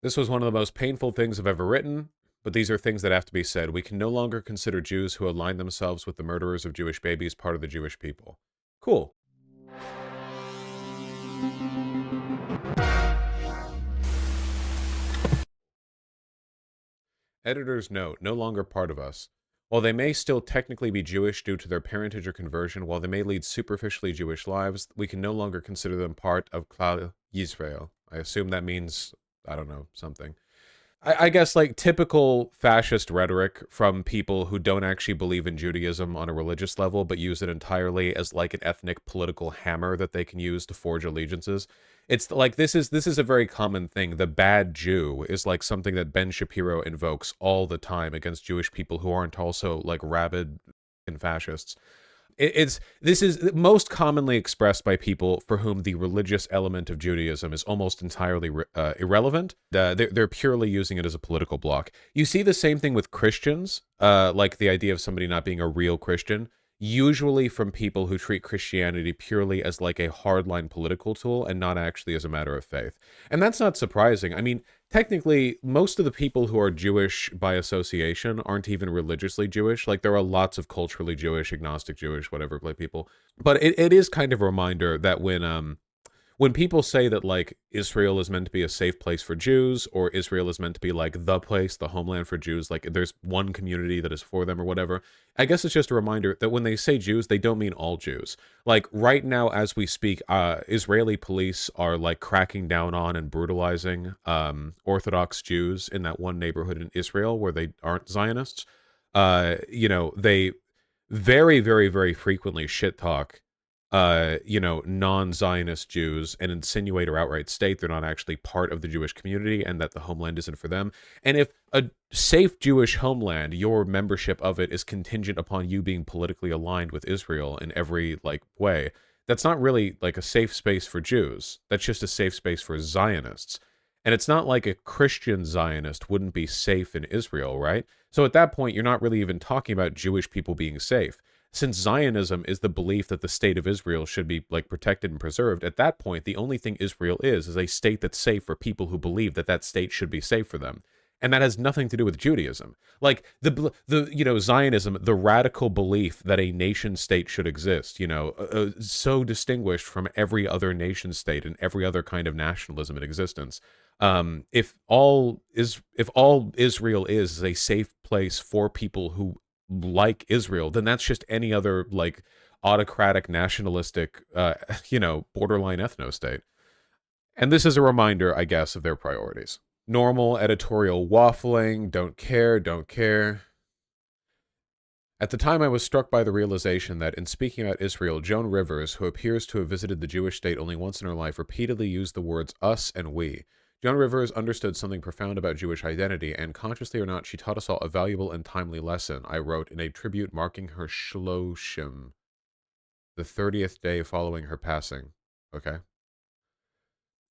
This was one of the most painful things I've ever written, but these are things that have to be said. We can no longer consider Jews who align themselves with the murderers of Jewish babies part of the Jewish people. Cool. Editor's note, no longer part of us. While they may still technically be Jewish due to their parentage or conversion, while they may lead superficially Jewish lives, we can no longer consider them part of Klal Yisrael. I assume that means, I don't know, something. I guess like typical fascist rhetoric from people who don't actually believe in Judaism on a religious level, but use it entirely as like an ethnic political hammer that they can use to forge allegiances. It's like this is a very common thing. The bad Jew is like something that Ben Shapiro invokes all the time against Jewish people who aren't also like rabid and fascists. It's this is most commonly expressed by people for whom the religious element of Judaism is almost entirely irrelevant. They're purely using it as a political block. You see the same thing with Christians, like the idea of somebody not being a real Christian, usually from people who treat Christianity purely as like a hardline political tool and not actually as a matter of faith. And that's not surprising. I mean, technically, most of the people who are Jewish by association aren't even religiously Jewish. Like, there are lots of culturally Jewish, agnostic Jewish, whatever, like people. But it is kind of a reminder that when people say that like Israel is meant to be a safe place for Jews, or Israel is meant to be like the place, the homeland for Jews, like there's one community that is for them or whatever, I guess it's just a reminder that when they say Jews, they don't mean all Jews. Like right now, as we speak, Israeli police are like cracking down on and brutalizing Orthodox Jews in that one neighborhood in Israel where they aren't Zionists. They very, very, very frequently shit talk non-Zionist Jews and insinuate or outright state they're not actually part of the Jewish community and that the homeland isn't for them. And if a safe Jewish homeland, your membership of it is contingent upon you being politically aligned with Israel in every like way, that's not really like a safe space for Jews. That's just a safe space for Zionists. And it's not like a Christian Zionist wouldn't be safe in Israel, right? So at that point, you're not really even talking about Jewish people being safe. Since Zionism is the belief that the state of Israel should be like protected and preserved, at that point, the only thing Israel is a state that's safe for people who believe that that state should be safe for them. And that has nothing to do with Judaism. Like the Zionism, the radical belief that a nation state should exist, so distinguished from every other nation state and every other kind of nationalism in existence. If all Israel is a safe place for people who like Israel, then that's just any other like autocratic, nationalistic, borderline ethno state. And this is a reminder, I guess, of their priorities. Normal editorial waffling, don't care, don't care. At the time, I was struck by the realization that, in speaking about Israel, Joan Rivers, who appears to have visited the Jewish state only once in her life, repeatedly used the words us and we. Joan Rivers understood something profound about Jewish identity, and consciously or not, she taught us all a valuable and timely lesson, I wrote in a tribute marking her Shloshim, the 30th day following her passing. Okay?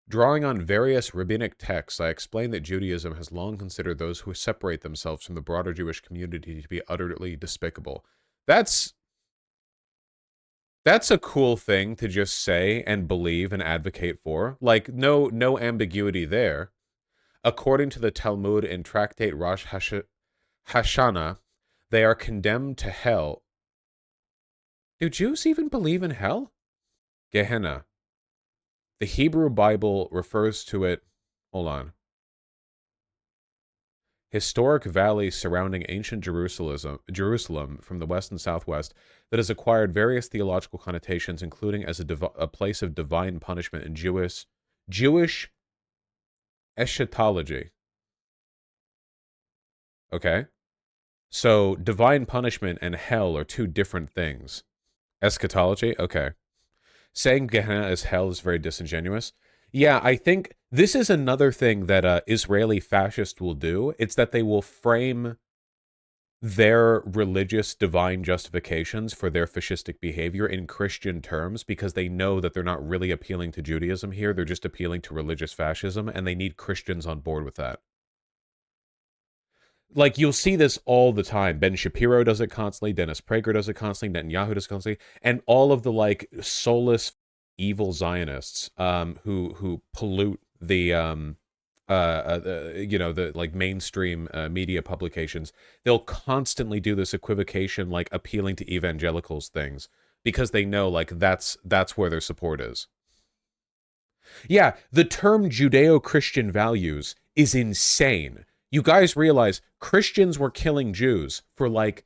Drawing on various rabbinic texts, I explained that Judaism has long considered those who separate themselves from the broader Jewish community to be utterly despicable. That's a cool thing to just say and believe and advocate for. Like no ambiguity there. According to the Talmud in Tractate Rosh Hashanah, they are condemned to hell. Do Jews even believe in hell? Gehenna. The Hebrew Bible refers to it. Hold on. Historic valley surrounding ancient Jerusalem from the west and southwest that has acquired various theological connotations, including as a place of divine punishment in Jewish eschatology. Okay? So divine punishment and hell are two different things. Eschatology? Okay. Saying Gehenna is hell is very disingenuous. Yeah, I think this is another thing that Israeli fascists will do. It's that they will frame their religious divine justifications for their fascistic behavior in Christian terms because they know that they're not really appealing to Judaism here. They're just appealing to religious fascism, and they need Christians on board with that. Like, you'll see this all the time. Ben Shapiro does it constantly. Dennis Prager does it constantly. Netanyahu does it constantly. And all of the, like, soulless, evil Zionists who pollute the like mainstream media publications, they'll constantly do this equivocation, like appealing to evangelicals things, because they know like that's where their support is. Yeah, the term Judeo-Christian values is insane. You guys realize Christians were killing Jews for like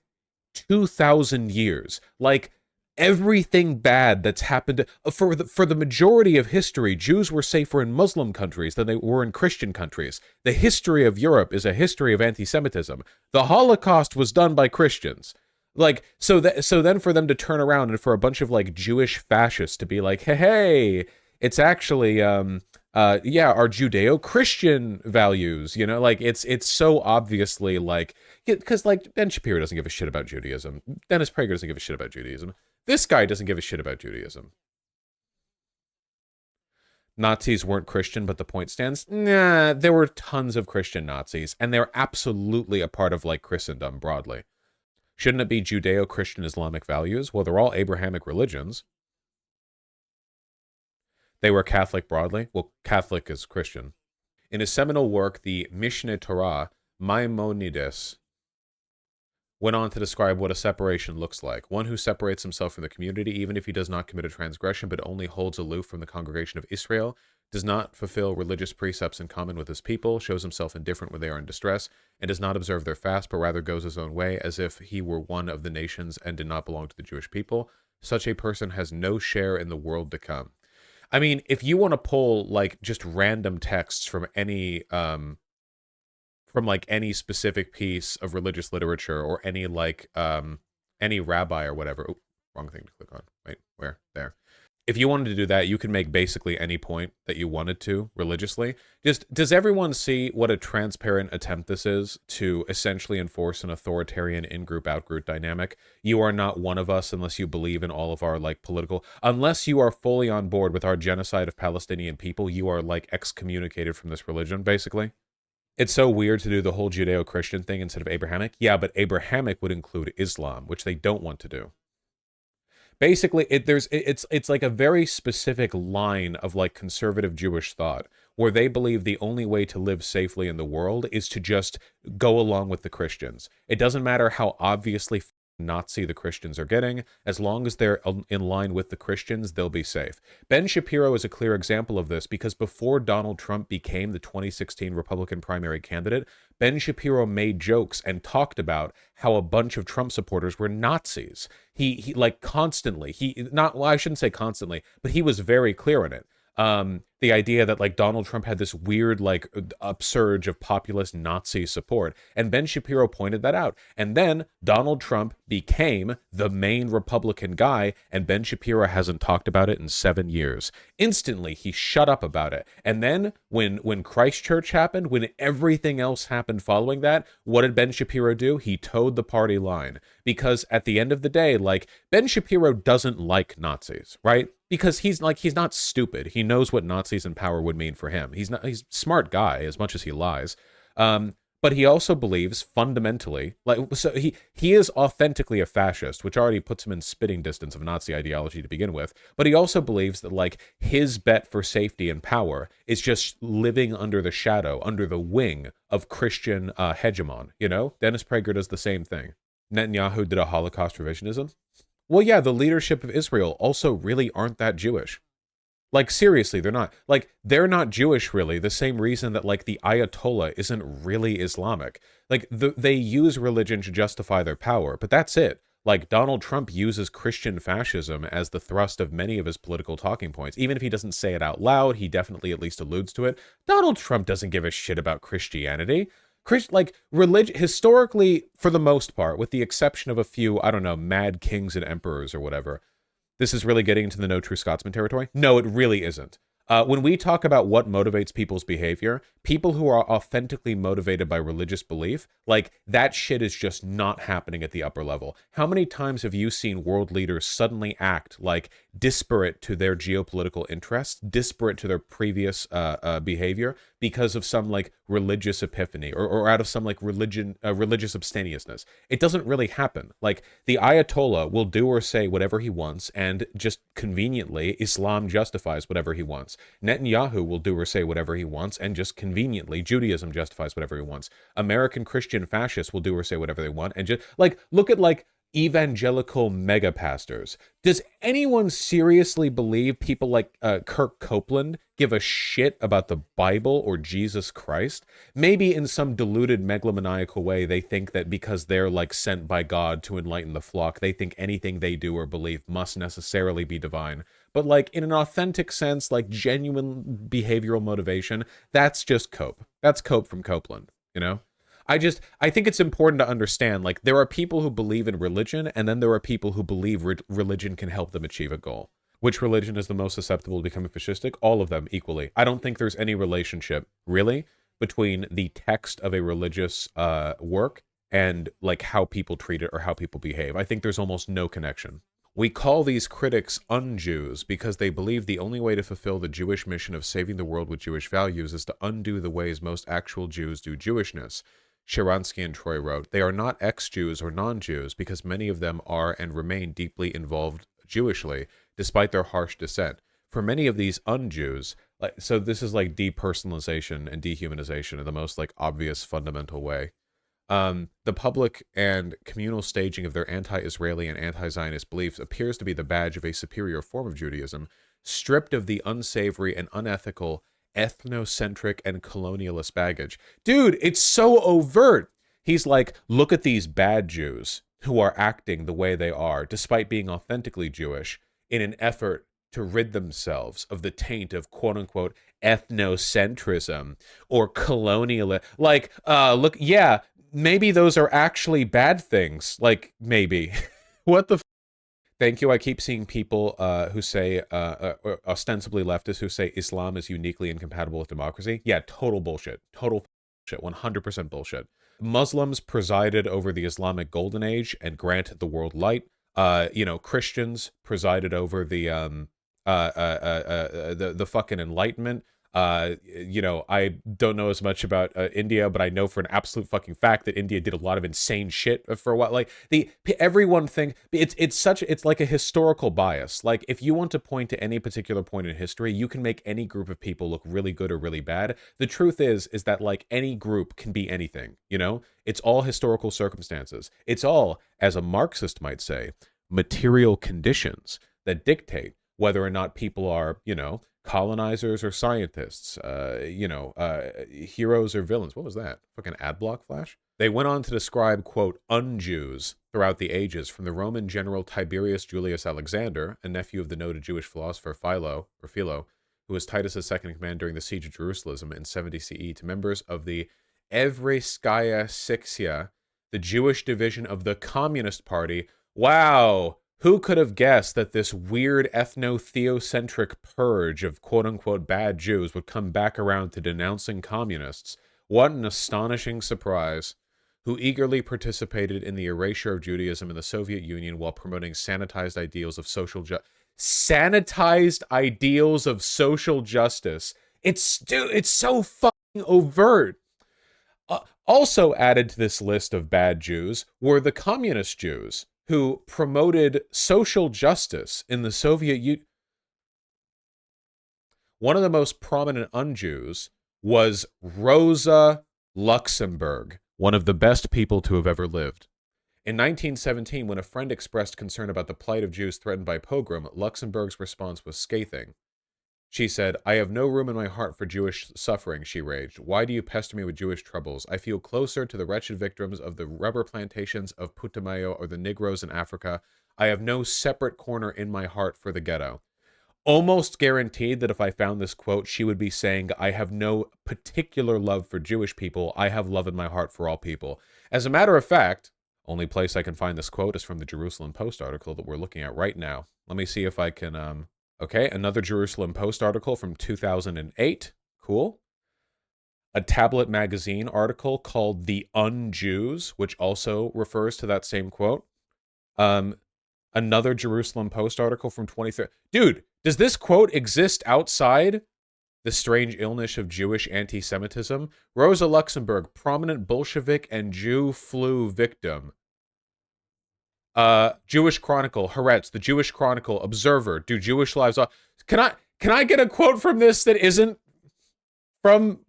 2,000 years. Like, everything bad that's happened for the majority of history, Jews were safer in Muslim countries than they were in Christian countries. The history of Europe is a history of anti-Semitism. The Holocaust was done by Christians. Like, so then for them to turn around and for a bunch of like Jewish fascists to be like, hey, it's actually yeah, our Judeo-Christian values, you know, like it's so obviously like, because like Ben Shapiro doesn't give a shit about Judaism. Dennis Prager doesn't give a shit about Judaism. This guy doesn't give a shit about Judaism. Nazis weren't Christian, but the point stands. Nah, there were tons of Christian Nazis, and they're absolutely a part of like Christendom broadly. Shouldn't it be Judeo-Christian Islamic values? Well, they're all Abrahamic religions. They were Catholic broadly. Well, Catholic is Christian. In his seminal work, the Mishneh Torah, Maimonides went on to describe what a separation looks like. One who separates himself from the community, even if he does not commit a transgression, but only holds aloof from the congregation of Israel, does not fulfill religious precepts in common with his people, shows himself indifferent when they are in distress, and does not observe their fast, but rather goes his own way, as if he were one of the nations and did not belong to the Jewish people. Such a person has no share in the world to come. I mean, if you want to pull like just random texts from any specific piece of religious literature or any rabbi or whatever. Oh, wrong thing to click on. Wait, where? There. If you wanted to do that, you can make basically any point that you wanted to religiously. Just, does everyone see what a transparent attempt this is to essentially enforce an authoritarian in-group, out-group dynamic? You are not one of us unless you believe in all of our, like, political... Unless you are fully on board with our genocide of Palestinian people, you are, like, excommunicated from this religion, basically. It's so weird to do the whole Judeo-Christian thing instead of Abrahamic. Yeah, but Abrahamic would include Islam, which they don't want to do. Basically, it's like a very specific line of like conservative Jewish thought where they believe the only way to live safely in the world is to just go along with the Christians. It doesn't matter how obviously Nazi the Christians are getting, as long as they're in line with the Christians, they'll be safe. Ben Shapiro is a clear example of this because before Donald Trump became the 2016 Republican primary candidate, Ben Shapiro made jokes and talked about how a bunch of Trump supporters were Nazis. He like constantly, I shouldn't say constantly, but he was very clear in it. The idea that like Donald Trump had this weird like upsurge of populist Nazi support, and Ben Shapiro pointed that out. And then Donald Trump became the main Republican guy, and Ben Shapiro hasn't talked about it in 7 years. Instantly, he shut up about it. And then when Christchurch happened, when everything else happened following that, what did Ben Shapiro do? He towed the party line. Because at the end of the day, like, Ben Shapiro doesn't like Nazis, right? Because he's not stupid. He knows what Nazis in power would mean for him. He's a smart guy as much as he lies. But he also believes fundamentally, like, so he is authentically a fascist, which already puts him in spitting distance of Nazi ideology to begin with. But he also believes that like his bet for safety and power is just living under the shadow, under the wing of Christian hegemon. You know, Dennis Prager does the same thing. Netanyahu did a Holocaust revisionism. Well, yeah, the leadership of Israel also really aren't that Jewish. Like, seriously, they're not. Like, they're not Jewish, really, the same reason that, like, the Ayatollah isn't really Islamic. Like, they use religion to justify their power, but that's it. Like, Donald Trump uses Christian fascism as the thrust of many of his political talking points. Even if he doesn't say it out loud, he definitely at least alludes to it. Donald Trump doesn't give a shit about Christianity. Religion, historically, for the most part, with the exception of a few, I don't know, mad kings and emperors or whatever, this is really getting into the no true Scotsman territory? No, it really isn't. When we talk about what motivates people's behavior, people who are authentically motivated by religious belief, like, that shit is just not happening at the upper level. How many times have you seen world leaders suddenly act like disparate to their geopolitical interests, disparate to their previous behavior because of some like religious epiphany or out of some like religious abstemiousness? It doesn't really happen. Like, the Ayatollah will do or say whatever he wants, and just conveniently Islam justifies whatever he wants. Netanyahu will do or say whatever he wants, and just conveniently, Judaism justifies whatever he wants. American Christian fascists will do or say whatever they want, and just like look at like evangelical mega pastors. Does anyone seriously believe people like Kirk Copeland give a shit about the Bible or Jesus Christ? Maybe in some deluded megalomaniacal way, they think that because they're like sent by God to enlighten the flock, they think anything they do or believe must necessarily be divine. But like in an authentic sense, like genuine behavioral motivation, that's just Cope. That's Cope from Copeland, you know? I think it's important to understand, like, there are people who believe in religion, and then there are people who believe religion can help them achieve a goal. Which religion is the most susceptible to becoming fascistic? All of them equally. I don't think there's any relationship, really, between the text of a religious work and, like, how people treat it or how people behave. I think there's almost no connection. We call these critics un-Jews because they believe the only way to fulfill the Jewish mission of saving the world with Jewish values is to undo the ways most actual Jews do Jewishness. Sharansky and Troy wrote, they are not ex-Jews or non-Jews because many of them are and remain deeply involved Jewishly, despite their harsh dissent. For many of these un-Jews, like, so this is like depersonalization and dehumanization in the most like obvious fundamental way. The public and communal staging of their anti-Israeli and anti-Zionist beliefs appears to be the badge of a superior form of Judaism, stripped of the unsavory and unethical ethnocentric and colonialist baggage. Dude, it's so overt. He's like, look at these bad Jews who are acting the way they are, despite being authentically Jewish, in an effort to rid themselves of the taint of quote-unquote ethnocentrism or colonialism. Like, look, yeah, maybe those are actually bad things. Like, maybe. What the Thank you. I keep seeing people who say, ostensibly leftists, who say Islam is uniquely incompatible with democracy. Yeah, total bullshit. Total bullshit. 100% bullshit. Muslims presided over the Islamic Golden Age and granted the world light. Christians presided over the fucking Enlightenment. I don't know as much about India, but I know for an absolute fucking fact that India did a lot of insane shit for a while. Like everyone think it's like a historical bias. Like if you want to point to any particular point in history, you can make any group of people look really good or really bad. The truth is that like any group can be anything, you know? It's all historical circumstances. It's all, as a Marxist might say, material conditions that dictate whether or not people are, colonizers or scientists, heroes or villains. What was that? Fucking ad block flash? They went on to describe, quote, un-Jews throughout the ages, from the Roman general Tiberius Julius Alexander, a nephew of the noted Jewish philosopher Philo, who was Titus's second in command during the siege of Jerusalem in 70 CE, to members of the Evreiskaya Siksia, the Jewish division of the Communist Party. Wow! Who could have guessed that this weird ethno-theocentric purge of quote-unquote bad Jews would come back around to denouncing communists? What an astonishing surprise. Who eagerly participated in the erasure of Judaism in the Soviet Union while promoting sanitized ideals of social justice. Sanitized ideals of social justice. It's so fucking overt. Also added to this list of bad Jews were the communist Jews, who promoted social justice in the Soviet Union. One of the most prominent un-Jews was Rosa Luxemburg, one of the best people to have ever lived. In 1917, when a friend expressed concern about the plight of Jews threatened by pogrom, Luxemburg's response was scathing. She said, "I have no room in my heart for Jewish suffering," she raged. "Why do you pester me with Jewish troubles? I feel closer to the wretched victims of the rubber plantations of Putumayo or the Negroes in Africa. I have no separate corner in my heart for the ghetto." Almost guaranteed that if I found this quote, she would be saying, "I have no particular love for Jewish people. I have love in my heart for all people." As a matter of fact, only place I can find this quote is from the Jerusalem Post article that we're looking at right now. Let me see if I can, Okay, another Jerusalem Post article from 2008. Cool. A Tablet magazine article called The Un-Jews, which also refers to that same quote. Another Jerusalem Post article from 2013. Dude, does this quote exist outside the strange illness of Jewish anti-Semitism? Rosa Luxemburg, prominent Bolshevik and Jew flu victim. Jewish Chronicle, Haaretz, the Jewish Chronicle, Observer, do Jewish lives... Can Can I get a quote from this that isn't from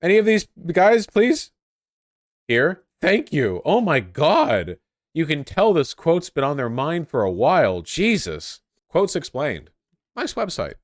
any of these guys, please? Here. Thank you. Oh my God. You can tell this quote's been on their mind for a while. Jesus. Quotes explained. Nice website.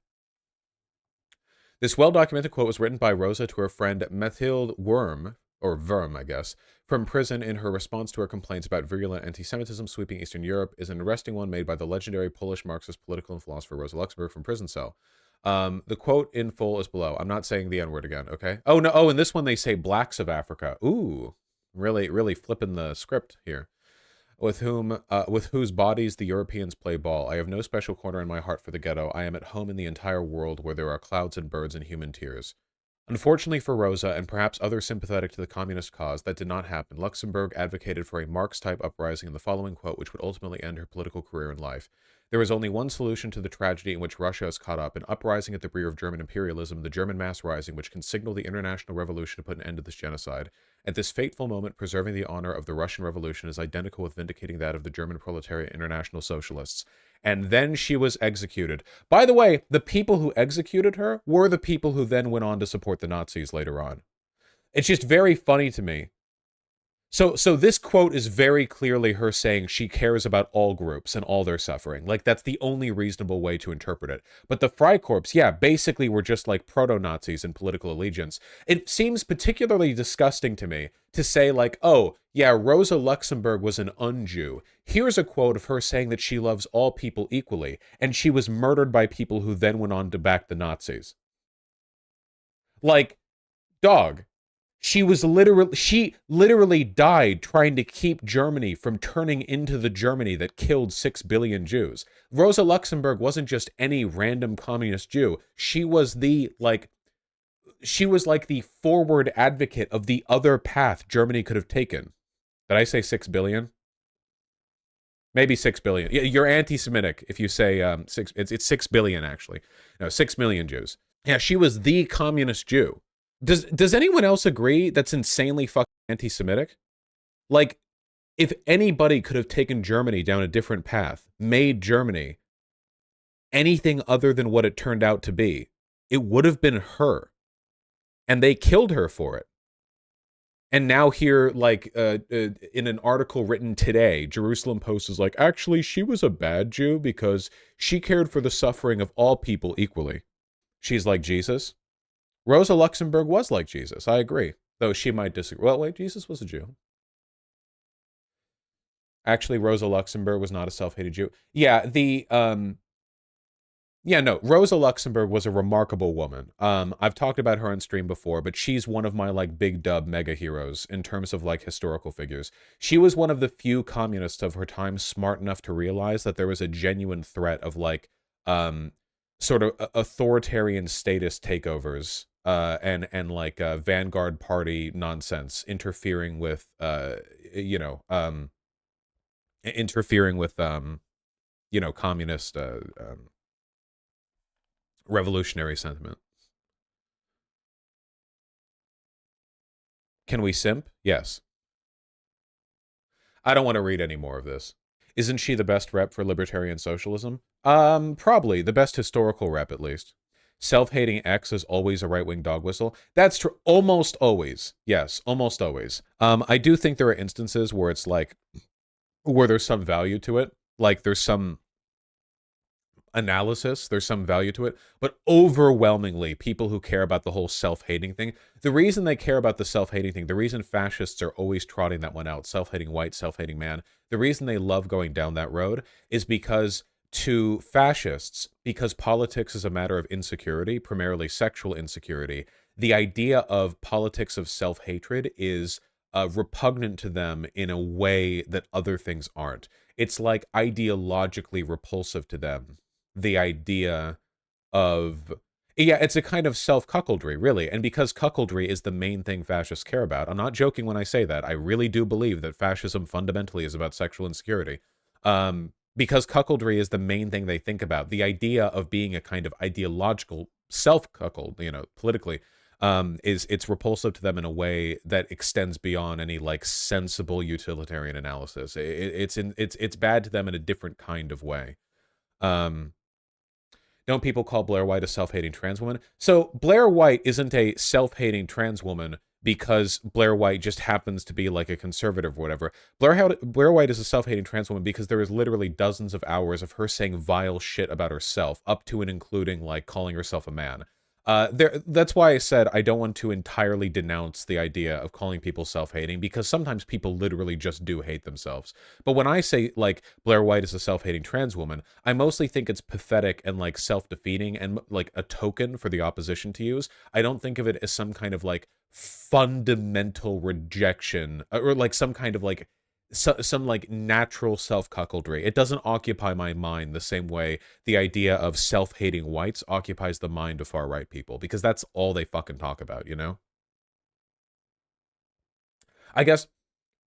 This well-documented quote was written by Rosa to her friend Mathilde Worm, or Worm, I guess, from prison in her response to her complaints about virulent anti-Semitism sweeping Eastern Europe, is an arresting one made by the legendary Polish Marxist political and philosopher Rosa Luxemburg from prison cell. The quote in full is below. I'm not saying the N-word again, okay? Oh, no. Oh, in this one they say blacks of Africa. Ooh, really flipping the script here. With whose bodies the Europeans play ball. I have no special corner in my heart for the ghetto. I am at home in the entire world where there are clouds and birds and human tears. Unfortunately for Rosa, and perhaps others sympathetic to the communist cause, that did not happen. Luxemburg advocated for a Marx-type uprising in the following quote, which would ultimately end her political career in life. There is only one solution to the tragedy in which Russia is caught up, an uprising at the rear of German imperialism, the German mass rising, which can signal the international revolution to put an end to this genocide. At this fateful moment, preserving the honor of the Russian Revolution is identical with vindicating that of the German proletariat international socialists. And then she was executed. By the way, the people who executed her were the people who then went on to support the Nazis later on. It's just very funny to me. So this quote is very clearly her saying she cares about all groups and all their suffering. Like, that's the only reasonable way to interpret it. But the Freikorps, yeah, basically were just like proto-Nazis in political allegiance. It seems particularly disgusting to me to say, like, oh, yeah, Rosa Luxemburg was an un-Jew. Here's a quote of her saying that she loves all people equally, and she was murdered by people who then went on to back the Nazis. Like, dog. She literally died trying to keep Germany from turning into the Germany that killed 6 billion Jews. Rosa Luxemburg wasn't just any random communist Jew. She was like the forward advocate of the other path Germany could have taken. Did I say 6 billion? Maybe 6 billion. You're anti-Semitic if you say it's 6 billion actually. No, 6 million Jews. Yeah, she was the communist Jew. Does anyone else agree that's insanely fucking anti-Semitic? Like, if anybody could have taken Germany down a different path, made Germany anything other than what it turned out to be, it would have been her. And they killed her for it. And now here, like, in an article written today, Jerusalem Post is like, actually, she was a bad Jew because she cared for the suffering of all people equally. She's like Jesus. Rosa Luxemburg was like Jesus, I agree. Though she might disagree. Well, wait, Jesus was a Jew. Actually, Rosa Luxemburg was not a self-hated Jew. Yeah, Rosa Luxemburg was a remarkable woman. I've talked about her on stream before, but she's one of my, like, big dub mega heroes in terms of, like, historical figures. She was one of the few communists of her time smart enough to realize that there was a genuine threat of, like, sort of authoritarian statist takeovers and like Vanguard Party nonsense interfering with communist revolutionary sentiment. Can we simp? Yes. I don't want to read any more of this. Isn't she the best rep for libertarian socialism? Probably the best historical rep, at least. Self-hating X is always a right-wing dog whistle. That's true. Almost always. Yes, almost always. I do think there are instances where it's like, where there's some value to it. Like, there's some analysis, there's some value to it. But overwhelmingly, people who care about the whole self-hating thing, the reason they care about the self-hating thing, the reason fascists are always trotting that one out, self-hating white, self-hating man, the reason they love going down that road is because to fascists, because politics is a matter of insecurity, primarily sexual insecurity, the idea of politics of self-hatred is repugnant to them in a way that other things aren't. It's like ideologically repulsive to them, the idea of... Yeah, it's a kind of self-cuckoldry, really. And because cuckoldry is the main thing fascists care about, I'm not joking when I say that. I really do believe that fascism fundamentally is about sexual insecurity. Because cuckoldry is the main thing they think about. The idea of being a kind of ideological self-cuckold, politically, it's repulsive to them in a way that extends beyond any, like, sensible utilitarian analysis. It's bad to them in a different kind of way. Don't people call Blair White a self-hating trans woman? So Blair White isn't a self-hating trans woman because Blair White just happens to be like a conservative or whatever. Blair White is a self-hating trans woman because there is literally dozens of hours of her saying vile shit about herself, up to and including like calling herself a man. That's why I said I don't want to entirely denounce the idea of calling people self-hating, because sometimes people literally just do hate themselves. But when I say like Blair White is a self-hating trans woman, I mostly think it's pathetic and like self-defeating and like a token for the opposition to use. I don't think of it as some kind of like fundamental rejection or like some kind of like some like natural self-cuckoldry. It doesn't occupy my mind the same way the idea of self-hating whites occupies the mind of far-right people, because that's all they fucking talk about, you know? I guess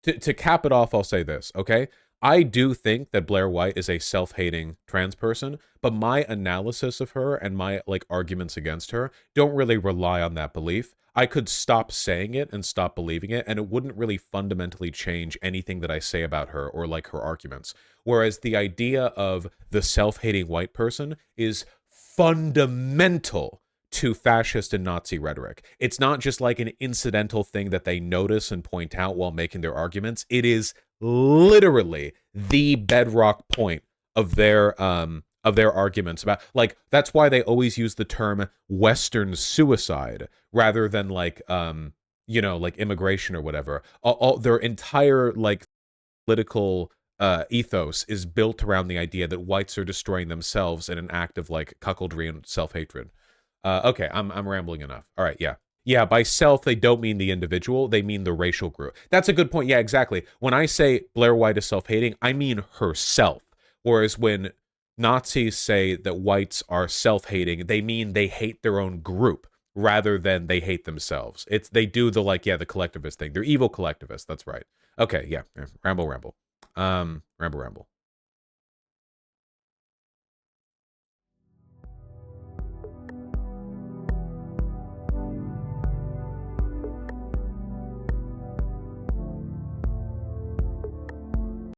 to cap it off, I'll say this, okay? I do think that Blair White is a self-hating trans person, but my analysis of her and my like arguments against her don't really rely on that belief. I could stop saying it and stop believing it, and it wouldn't really fundamentally change anything that I say about her or like her arguments. Whereas the idea of the self-hating white person is fundamental to fascist and Nazi rhetoric. It's not just like an incidental thing that they notice and point out while making their arguments. It is literally the bedrock point of their arguments about, like, that's why they always use the term Western suicide rather than like you know, like immigration or whatever. All their entire like political ethos is built around the idea that whites are destroying themselves in an act of like cuckoldry and self-hatred. Okay, I'm rambling enough. All right, yeah. Yeah, by self, they don't mean the individual, they mean the racial group. That's a good point. Yeah, exactly. When I say Blair White is self-hating, I mean herself. Whereas when Nazis say that whites are self-hating, they mean they hate their own group rather than they hate themselves. It's they do the like, yeah, the collectivist thing. They're evil collectivists. That's right. Okay, yeah. Ramble, ramble. Ramble, ramble.